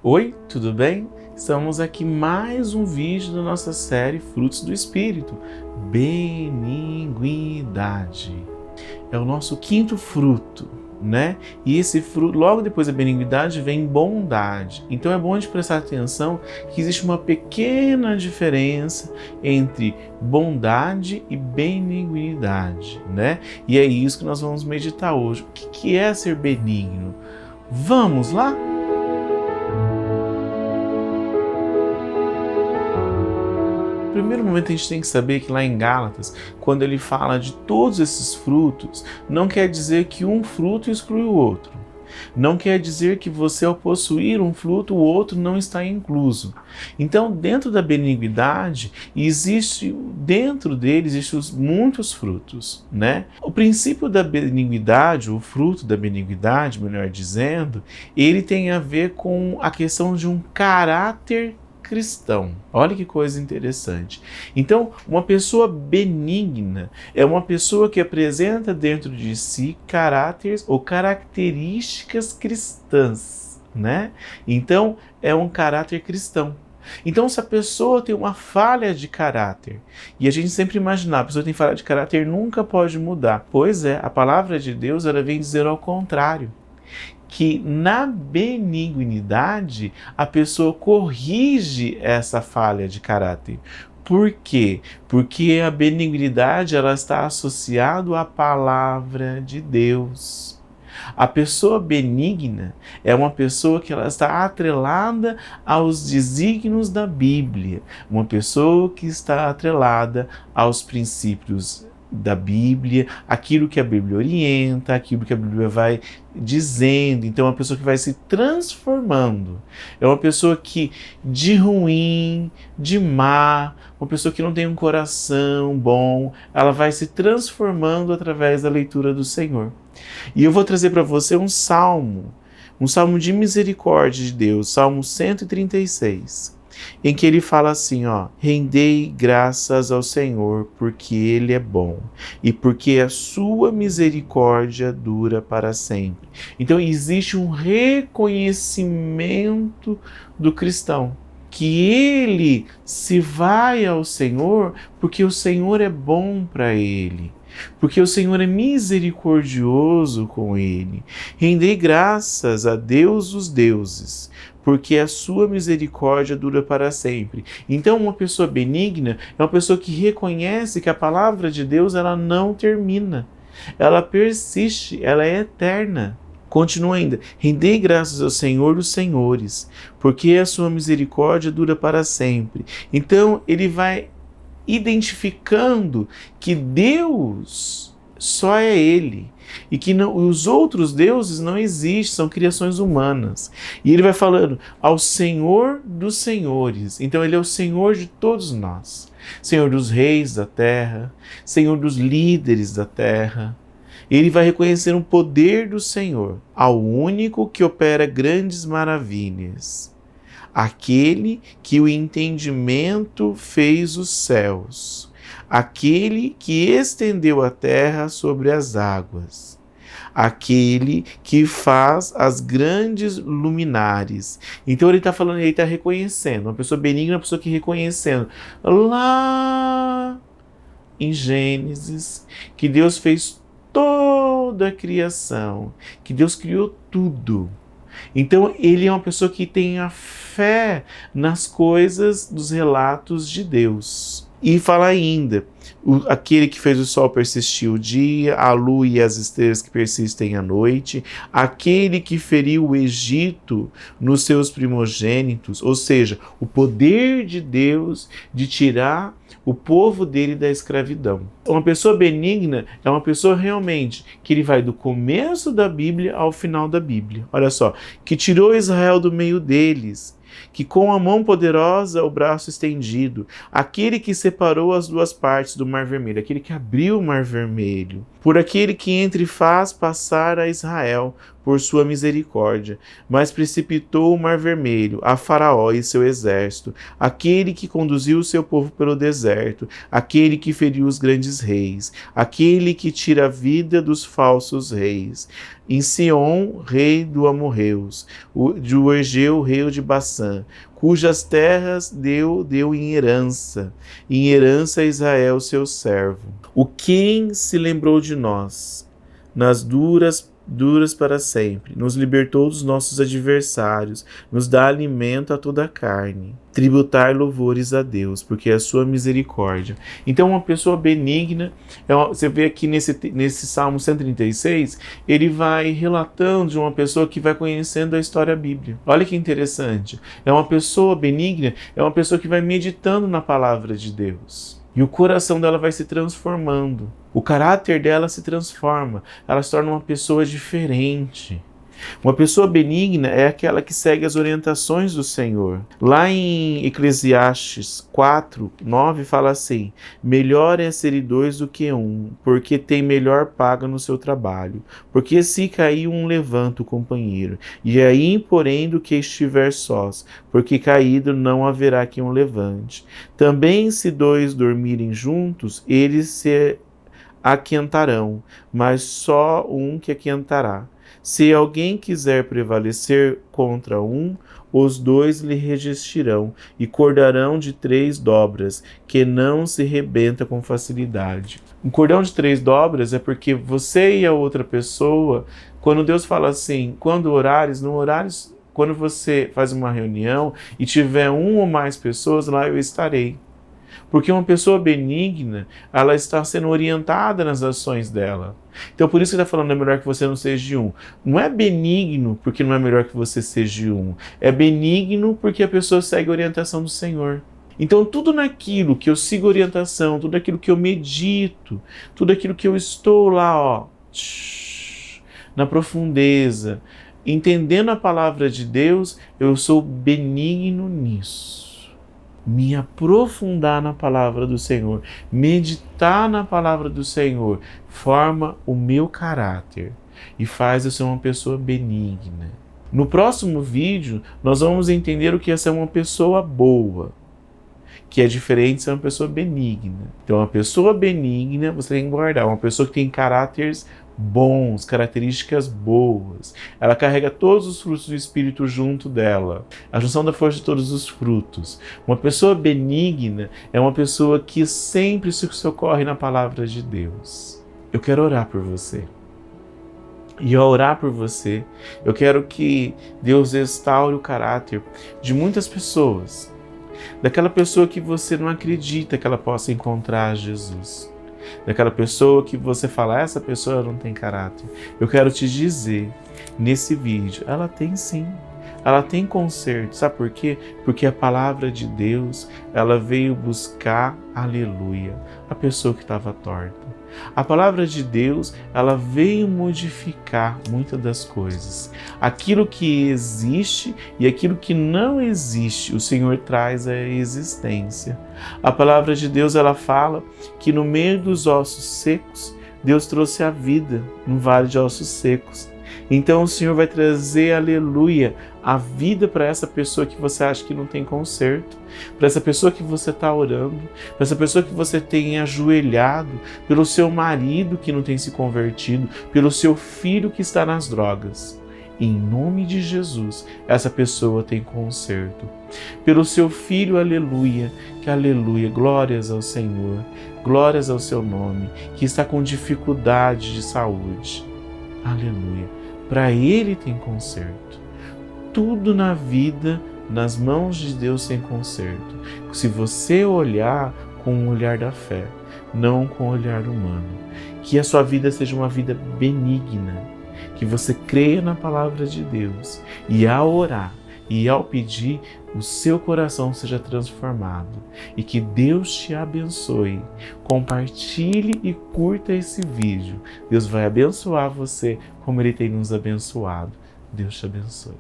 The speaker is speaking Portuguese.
Oi, tudo bem? Estamos aqui mais um vídeo da nossa série Frutos do Espírito, Benignidade. É o nosso quinto fruto, né? E esse fruto, logo depois da benignidade, vem bondade. Então é bom a gente prestar atenção que existe uma pequena diferença entre bondade e benignidade, né? E é isso que nós vamos meditar hoje. O que é ser benigno? Vamos lá? No primeiro momento a gente tem que saber que lá em Gálatas, quando ele fala de todos esses frutos, não quer dizer que um fruto exclui o outro. Não quer dizer que você, ao possuir um fruto, o outro não está incluso. Então, dentro da benignidade, dentro dele existem muitos frutos, né? O princípio da benignidade, o fruto da benignidade, melhor dizendo, ele tem a ver com a questão de um caráter cristão. Olha que coisa interessante. Então, uma pessoa benigna é uma pessoa que apresenta dentro de si caráteres ou características cristãs, né? Então, é um caráter cristão. Então, se a pessoa tem uma falha de caráter, e a gente sempre imagina, a pessoa tem falha de caráter, nunca pode mudar. Pois é, a palavra de Deus, ela vem dizer ao contrário, que na benignidade a pessoa corrige essa falha de caráter. Por quê? Porque a benignidade ela está associada à palavra de Deus. A pessoa benigna é uma pessoa que ela está atrelada aos desígnios da Bíblia, uma pessoa que está atrelada aos princípios da Bíblia, aquilo que a Bíblia orienta, aquilo que a Bíblia vai dizendo. Então é uma pessoa que vai se transformando. É uma pessoa que de ruim, de má, uma pessoa que não tem um coração bom, ela vai se transformando através da leitura do Senhor. E eu vou trazer para você um salmo de misericórdia de Deus, Salmo 136. Em que ele fala assim, rendei graças ao Senhor, porque Ele é bom, e porque a sua misericórdia dura para sempre. Então existe um reconhecimento do cristão, que ele se vai ao Senhor, porque o Senhor é bom para ele. Porque o Senhor é misericordioso com ele. Rendei graças a Deus dos deuses, porque a sua misericórdia dura para sempre. Então, uma pessoa benigna é uma pessoa que reconhece que a palavra de Deus ela não termina. Ela persiste, ela é eterna. Continua ainda, rendei graças ao Senhor dos senhores, porque a sua misericórdia dura para sempre. Então, ele vai identificando que Deus só é Ele e que os outros deuses não existem, são criações humanas. E ele vai falando ao Senhor dos senhores. Então ele é o Senhor de todos nós, Senhor dos reis da terra, Senhor dos líderes da terra. Ele vai reconhecer o poder do Senhor, ao único que opera grandes maravilhas. Aquele que o entendimento fez os céus, aquele que estendeu a terra sobre as águas, aquele que faz as grandes luminares. Então ele está falando, ele está reconhecendo, uma pessoa benigna, uma pessoa que reconhecendo lá em Gênesis, que Deus fez toda a criação, que Deus criou tudo. Então ele é uma pessoa que tem a fé nas coisas dos relatos de Deus. E fala ainda, aquele que fez o sol persistir o dia, a lua e as estrelas que persistem a noite, aquele que feriu o Egito nos seus primogênitos, ou seja, o poder de Deus de tirar o povo dele da escravidão. Uma pessoa benigna é uma pessoa realmente que ele vai do começo da Bíblia ao final da Bíblia. Olha só, que tirou Israel do meio deles, que com a mão poderosa o braço estendido, aquele que separou as duas partes do Mar Vermelho, aquele que abriu o Mar Vermelho, por aquele que entre faz passar a Israel por sua misericórdia, mas precipitou o mar vermelho, a Faraó e seu exército, aquele que conduziu o seu povo pelo deserto, aquele que feriu os grandes reis, aquele que tira a vida dos falsos reis. Em Sion, rei do Amorreus, de Egeu, rei de Baçã, cujas terras deu em herança a Israel, seu servo. O quem se lembrou de nós, nas duras para sempre, nos libertou dos nossos adversários, nos dá alimento a toda a carne. Tributar louvores a Deus, porque é a sua misericórdia. Então, uma pessoa benigna, você vê aqui nesse Salmo 136, ele vai relatando de uma pessoa que vai conhecendo a história bíblica. Olha que interessante. É uma pessoa benigna, é uma pessoa que vai meditando na palavra de Deus. E o coração dela vai se transformando. O caráter dela se transforma. Ela se torna uma pessoa diferente. Uma pessoa benigna é aquela que segue as orientações do Senhor. Lá em Eclesiastes 4:9 fala assim: melhor é serem dois do que um, porque tem melhor paga no seu trabalho. Porque se cair um, levanta o companheiro. E aí, porém, do que estiver sós, porque caído não haverá quem o levante. Também se dois dormirem juntos, eles se aquentarão, mas só um que aquentará. Se alguém quiser prevalecer contra um, os dois lhe resistirão e cordarão de 3 dobras, que não se rebenta com facilidade. Um cordão de 3 dobras é porque você e a outra pessoa, quando Deus fala assim, quando orares, não orares, quando você faz uma reunião e tiver 1 ou mais pessoas, lá eu estarei. Porque uma pessoa benigna, ela está sendo orientada nas ações dela. Então, por isso que ele está falando, é melhor que você não seja de um. Não é benigno porque não é melhor que você seja de um. É benigno porque a pessoa segue a orientação do Senhor. Então, tudo naquilo que eu sigo orientação, tudo aquilo que eu medito, tudo aquilo que eu estou lá, na profundeza, entendendo a palavra de Deus, eu sou benigno nisso. Me aprofundar na palavra do Senhor, meditar na palavra do Senhor, forma o meu caráter e faz eu ser uma pessoa benigna. No próximo vídeo, nós vamos entender o que é ser uma pessoa boa, que é diferente de ser uma pessoa benigna. Então, uma pessoa benigna, você tem que guardar, uma pessoa que tem caráteres bons, características boas. Ela carrega todos os frutos do Espírito junto dela. A junção da força de todos os frutos. Uma pessoa benigna é uma pessoa que sempre se socorre na palavra de Deus. Eu quero orar por você. E ao orar por você, eu quero que Deus restaure o caráter de muitas pessoas. Daquela pessoa que você não acredita que ela possa encontrar Jesus. Daquela pessoa que você fala, essa pessoa não tem caráter. Eu quero te dizer, nesse vídeo, ela tem sim. Ela tem conserto. Sabe por quê? Porque a palavra de Deus, ela veio buscar, aleluia, a pessoa que estava torta. A palavra de Deus, ela veio modificar muitas das coisas. Aquilo que existe e aquilo que não existe, o Senhor traz à existência. A palavra de Deus, ela fala que no meio dos ossos secos, Deus trouxe a vida no vale de ossos secos. Então o Senhor vai trazer, aleluia, a vida para essa pessoa que você acha que não tem conserto, para essa pessoa que você está orando, para essa pessoa que você tem ajoelhado, pelo seu marido que não tem se convertido, pelo seu filho que está nas drogas. Em nome de Jesus, essa pessoa tem conserto. Pelo seu filho, aleluia, que aleluia, glórias ao Senhor, glórias ao seu nome, que está com dificuldade de saúde. Aleluia. Para ele tem conserto. Tudo na vida, nas mãos de Deus tem conserto. Se você olhar com o olhar da fé, não com o olhar humano. Que a sua vida seja uma vida benigna. Que você creia na palavra de Deus. E ao orar e ao pedir, o seu coração seja transformado. E que Deus te abençoe. Compartilhe e curta esse vídeo. Deus vai abençoar você como Ele tem nos abençoado. Deus te abençoe.